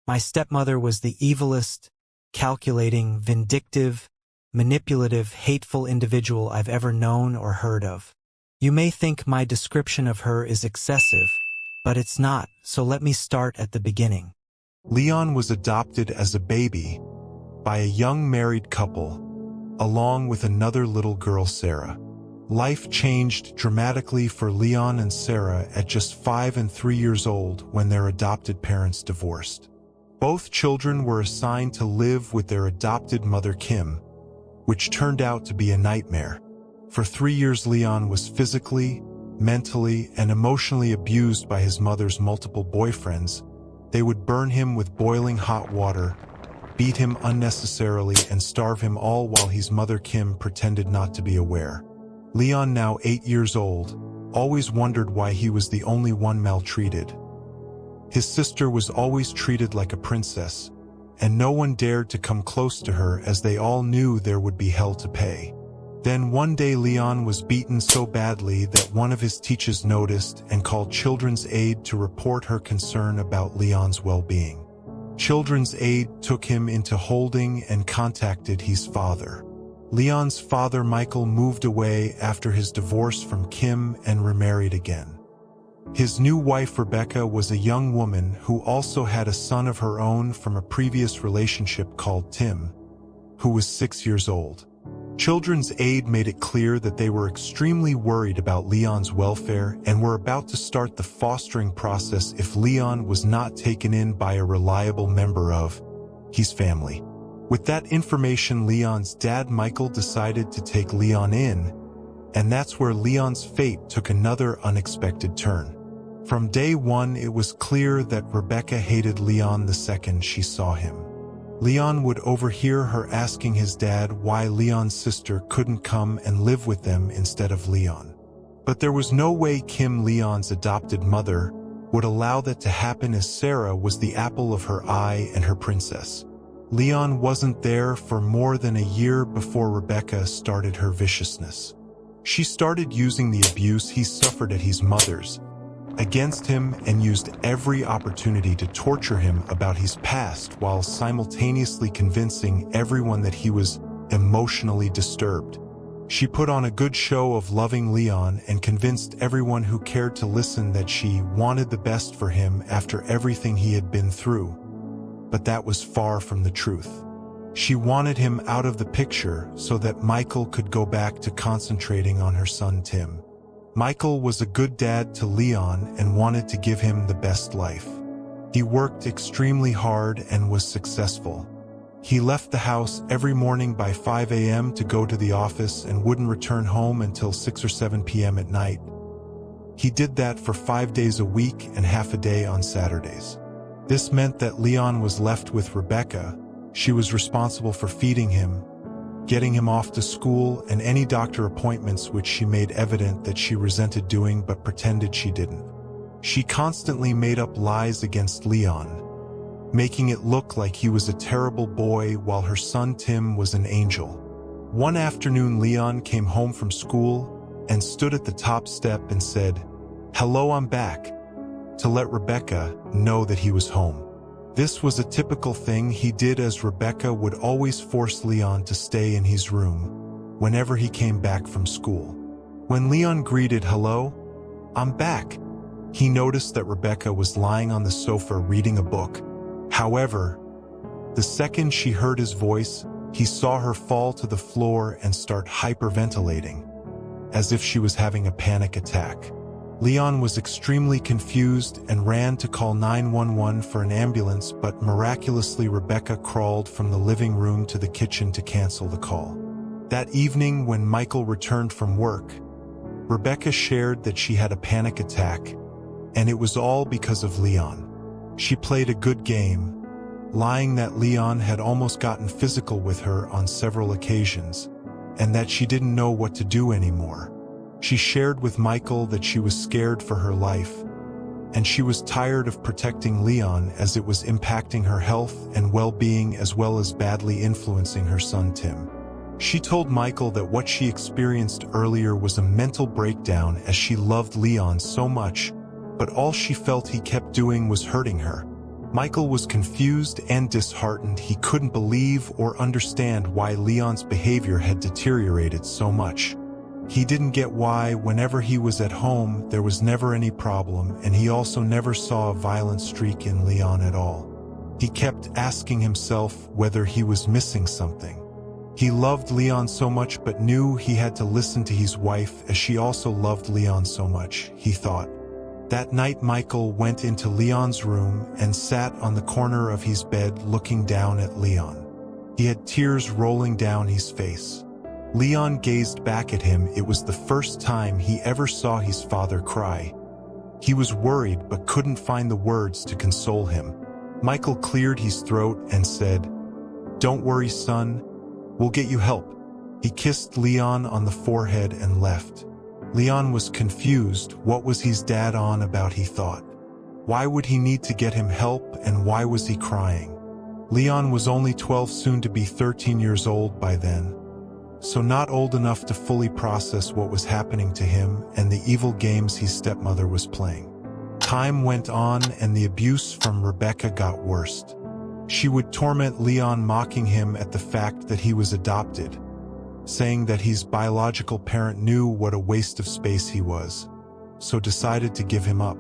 My stepmother was the evilest, calculating, vindictive, manipulative, hateful individual I've ever known or heard of. You may think my description of her is excessive, but it's not, so let me start at the beginning. Leon was adopted as a baby by a young married couple, along with another little girl, Sarah. Life changed dramatically for Leon and Sarah at just 5 and 3 years old when their adopted parents divorced. Both children were assigned to live with their adopted mother, Kim, which turned out to be a nightmare. For 3 years, Leon was physically, mentally, and emotionally abused by his mother's multiple boyfriends. They would burn him with boiling hot water, beat him unnecessarily, and starve him, all while his mother Kim pretended not to be aware. Leon, now 8 years old, always wondered why he was the only one maltreated. His sister was always treated like a princess, and no one dared to come close to her as they all knew there would be hell to pay. Then one day Leon was beaten so badly that one of his teachers noticed and called Children's Aid to report her concern about Leon's well-being. Children's Aid took him into holding and contacted his father. Leon's father, Michael, moved away after his divorce from Kim and remarried again. His new wife, Rebecca, was a young woman who also had a son of her own from a previous relationship called Tim, who was 6 years old. Children's Aid made it clear that they were extremely worried about Leon's welfare and were about to start the fostering process if Leon was not taken in by a reliable member of his family. With that information, Leon's dad, Michael, decided to take Leon in, and that's where Leon's fate took another unexpected turn. From day one, it was clear that Rebecca hated Leon the second she saw him. Leon would overhear her asking his dad why Leon's sister couldn't come and live with them instead of Leon. But there was no way Kim, Leon's adopted mother, would allow that to happen, as Sarah was the apple of her eye and her princess. Leon wasn't there for more than a year before Rebecca started her viciousness. She started using the abuse he suffered at his mother's against him and used every opportunity to torture him about his past while simultaneously convincing everyone that he was emotionally disturbed. She put on a good show of loving Leon and convinced everyone who cared to listen that she wanted the best for him after everything he had been through. But that was far from the truth. She wanted him out of the picture so that Michael could go back to concentrating on her son Tim. Michael was a good dad to Leon and wanted to give him the best life. He worked extremely hard and was successful. He left the house every morning by 5 a.m. to go to the office and wouldn't return home until 6 or 7 p.m. at night. He did that for 5 days a week and half a day on Saturdays. This meant that Leon was left with Rebecca. She was responsible for feeding him, getting him off to school, and any doctor appointments, which she made evident that she resented doing but pretended she didn't. She constantly made up lies against Leon, making it look like he was a terrible boy while her son Tim was an angel. One afternoon, Leon came home from school and stood at the top step and said, "Hello, I'm back," to let Rebecca know that he was home. This was a typical thing he did, as Rebecca would always force Leon to stay in his room whenever he came back from school. When Leon greeted, "Hello, I'm back," he noticed that Rebecca was lying on the sofa reading a book. However, the second she heard his voice, he saw her fall to the floor and start hyperventilating, as if she was having a panic attack. Leon was extremely confused and ran to call 911 for an ambulance, but miraculously Rebecca crawled from the living room to the kitchen to cancel the call. That evening, when Michael returned from work, Rebecca shared that she had a panic attack, and it was all because of Leon. She played a good game, lying that Leon had almost gotten physical with her on several occasions, and that she didn't know what to do anymore. She shared with Michael that she was scared for her life, and she was tired of protecting Leon as it was impacting her health and well-being as well as badly influencing her son Tim. She told Michael that what she experienced earlier was a mental breakdown, as she loved Leon so much, but all she felt he kept doing was hurting her. Michael was confused and disheartened. He couldn't believe or understand why Leon's behavior had deteriorated so much. He didn't get why, whenever he was at home, there was never any problem, and he also never saw a violent streak in Leon at all. He kept asking himself whether he was missing something. He loved Leon so much but knew he had to listen to his wife as she also loved Leon so much, he thought. That night Michael went into Leon's room and sat on the corner of his bed looking down at Leon. He had tears rolling down his face. Leon gazed back at him. It was the first time he ever saw his father cry. He was worried but couldn't find the words to console him. Michael cleared his throat and said, "Don't worry, son. We'll get you help." He kissed Leon on the forehead and left. Leon was confused. What was his dad on about, he thought. Why would he need to get him help, and why was he crying? Leon was only 12, soon to be 13 years old by then, so not old enough to fully process what was happening to him and the evil games his stepmother was playing. Time went on and the abuse from Rebecca got worse. She would torment Leon, mocking him at the fact that he was adopted, saying that his biological parent knew what a waste of space he was, so decided to give him up.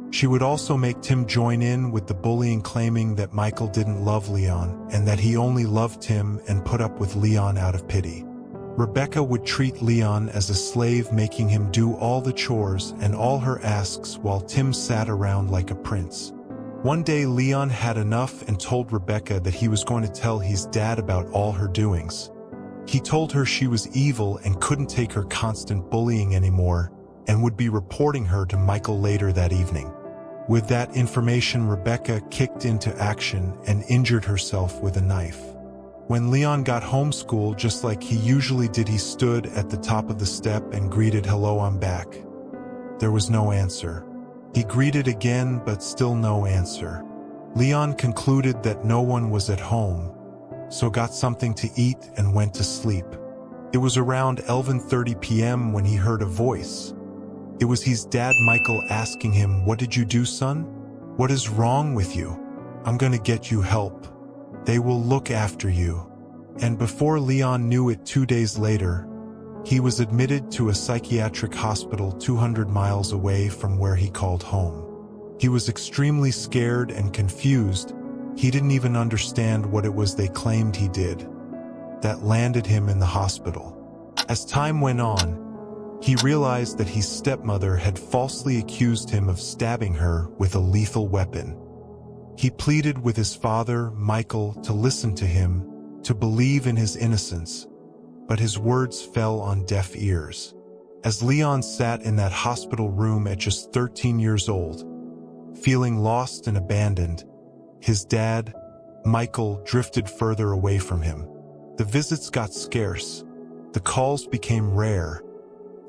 She would also make Tim join in with the bullying, claiming that Michael didn't love Leon and that he only loved Tim and put up with Leon out of pity. Rebecca would treat Leon as a slave, making him do all the chores and all her asks while Tim sat around like a prince. One day Leon had enough and told Rebecca that he was going to tell his dad about all her doings. He told her she was evil and couldn't take her constant bullying anymore and would be reporting her to Michael later that evening. With that information, Rebecca kicked into action and injured herself with a knife. When Leon got homeschooled, just like he usually did, he stood at the top of the step and greeted, "Hello, I'm back." There was no answer. He greeted again, but still no answer. Leon concluded that no one was at home, so got something to eat and went to sleep. It was around 11:30 p.m. when he heard a voice. It was his dad, Michael, asking him, "What did you do, son? What is wrong with you? I'm gonna get you help. They will look after you." And before Leon knew it, 2 days later, he was admitted to a psychiatric hospital 200 miles away from where he called home. He was extremely scared and confused. He didn't even understand what it was they claimed he did that landed him in the hospital. As time went on, he realized that his stepmother had falsely accused him of stabbing her with a lethal weapon. He pleaded with his father, Michael, to listen to him, to believe in his innocence, but his words fell on deaf ears. As Leon sat in that hospital room at just 13 years old, feeling lost and abandoned, his dad, Michael, drifted further away from him. The visits got scarce. The calls became rare,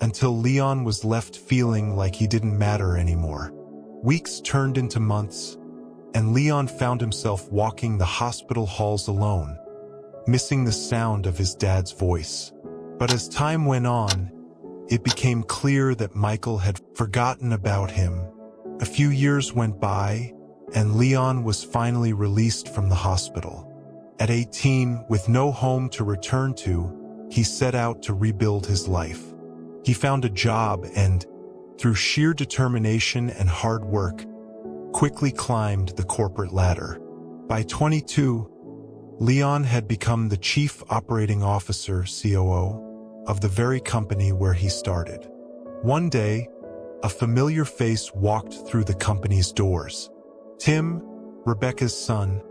until Leon was left feeling like he didn't matter anymore. Weeks turned into months, and Leon found himself walking the hospital halls alone, missing the sound of his dad's voice. But as time went on, it became clear that Michael had forgotten about him. A few years went by, and Leon was finally released from the hospital. At 18, with no home to return to, he set out to rebuild his life. He found a job and, through sheer determination and hard work, quickly climbed the corporate ladder. By 22, Leon had become the chief operating officer, COO, of the very company where he started. One day, a familiar face walked through the company's doors. Tim, Rebecca's son,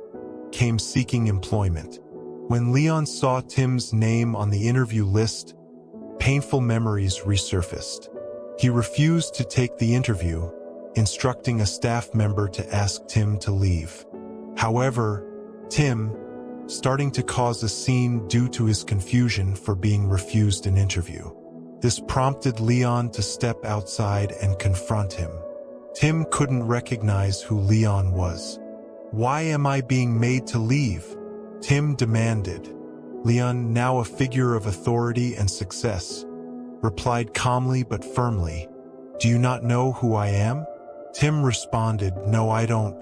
came seeking employment. When Leon saw Tim's name on the interview list, painful memories resurfaced. He refused to take the interview, instructing a staff member to ask Tim to leave. However, Tim, starting to cause a scene due to his confusion for being refused an interview. This prompted Leon to step outside and confront him. Tim couldn't recognize who Leon was. "Why am I being made to leave?" Tim demanded. Leon, now a figure of authority and success, replied calmly but firmly, "Do you not know who I am?" Tim responded, "No, I don't.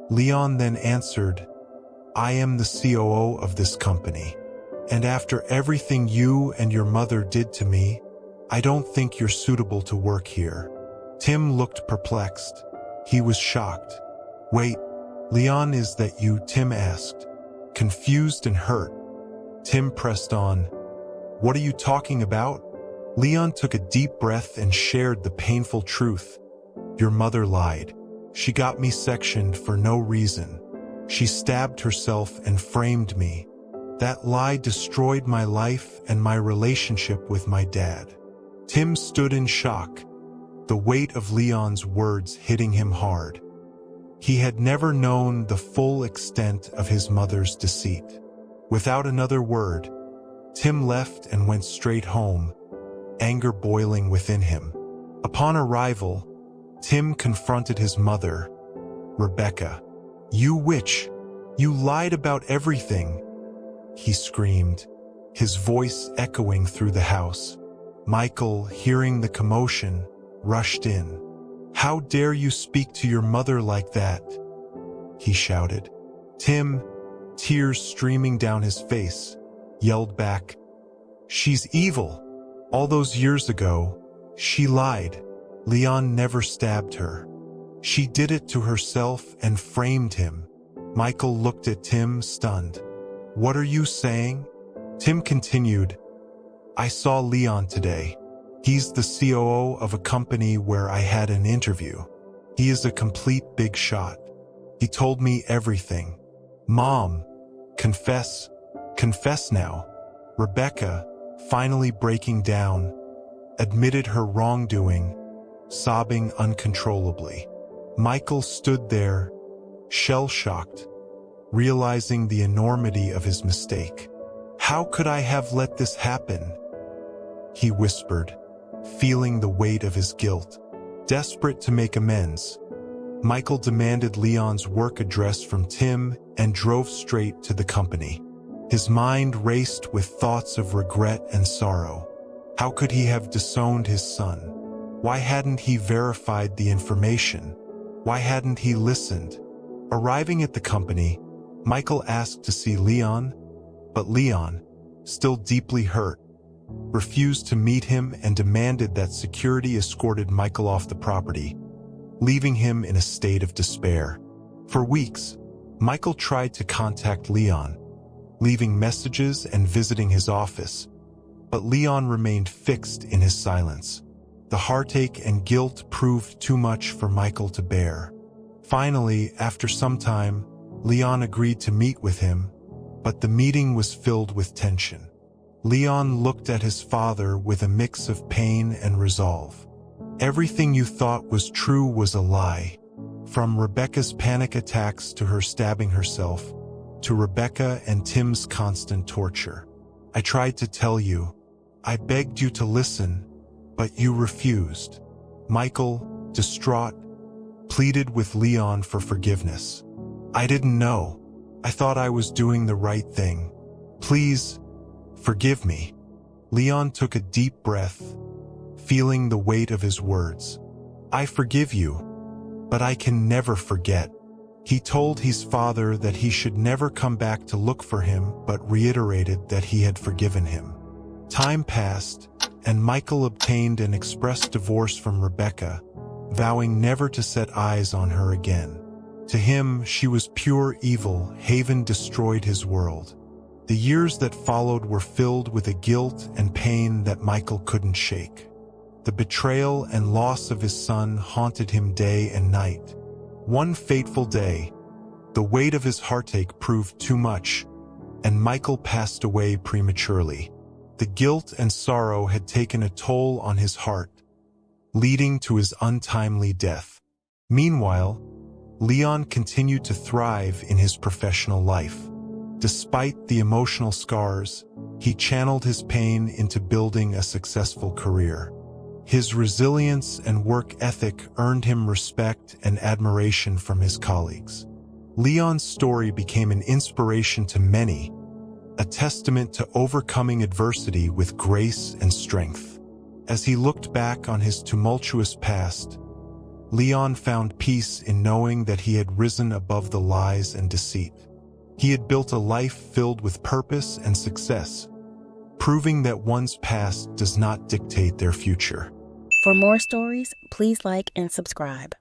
Leon then answered, I am the COO of this company. And after everything you and your mother did to me, I don't think you're suitable to work here. Tim looked perplexed. He was shocked. Wait, Leon, is that you? Tim asked, confused and hurt. Tim pressed on. What are you talking about? Leon took a deep breath and shared the painful truth. Your mother lied. She got me sectioned for no reason. She stabbed herself and framed me. That lie destroyed my life and my relationship with my dad. Tim stood in shock, the weight of Leon's words hitting him hard. He had never known the full extent of his mother's deceit. Without another word, Tim left and went straight home, anger boiling within him. Upon arrival, Tim confronted his mother, Rebecca. You witch! You lied about everything! He screamed, his voice echoing through the house. Michael, hearing the commotion, rushed in. How dare you speak to your mother like that? He shouted. Tim, tears streaming down his face, yelled back, She's evil! All those years ago, she lied. Leon never stabbed her. She did it to herself and framed him. Michael looked at Tim, stunned. What are you saying? Tim continued, I saw Leon today. He's the COO of a company where I had an interview. He is a complete big shot. He told me everything. Mom, confess now. Rebecca, finally breaking down, admitted her wrongdoing, sobbing uncontrollably. Michael stood there, shell-shocked, realizing the enormity of his mistake. How could I have let this happen? He whispered, feeling the weight of his guilt. Desperate to make amends, Michael demanded Leon's work address from Tim and drove straight to the company. His mind raced with thoughts of regret and sorrow. How could he have disowned his son? Why hadn't he verified the information? Why hadn't he listened? Arriving at the company, Michael asked to see Leon, but Leon, still deeply hurt, refused to meet him and demanded that security escorted Michael off the property, leaving him in a state of despair. For weeks, Michael tried to contact Leon, leaving messages and visiting his office, but Leon remained fixed in his silence. The heartache and guilt proved too much for Michael to bear. Finally, after some time, Leon agreed to meet with him, but the meeting was filled with tension. Leon looked at his father with a mix of pain and resolve. Everything you thought was true was a lie. From Rebecca's panic attacks to her stabbing herself, to Rebecca and Tim's constant torture. I tried to tell you. I begged you to listen, but you refused. Michael, distraught, pleaded with Leon for forgiveness. I didn't know. I thought I was doing the right thing. Please, forgive me. Leon took a deep breath, feeling the weight of his words. I forgive you, but I can never forget. He told his father that he should never come back to look for him, but reiterated that he had forgiven him. Time passed, and Michael obtained an express divorce from Rebecca, vowing never to set eyes on her again. To him, she was pure evil. Haven destroyed his world. The years that followed were filled with a guilt and pain that Michael couldn't shake. The betrayal and loss of his son haunted him day and night. One fateful day, the weight of his heartache proved too much, and Michael passed away prematurely. The guilt and sorrow had taken a toll on his heart, leading to his untimely death. Meanwhile, Leon continued to thrive in his professional life. Despite the emotional scars, he channeled his pain into building a successful career. His resilience and work ethic earned him respect and admiration from his colleagues. Leon's story became an inspiration to many, a testament to overcoming adversity with grace and strength. As he looked back on his tumultuous past, Leon found peace in knowing that he had risen above the lies and deceit. He had built a life filled with purpose and success, proving that one's past does not dictate their future. For more stories, please like and subscribe.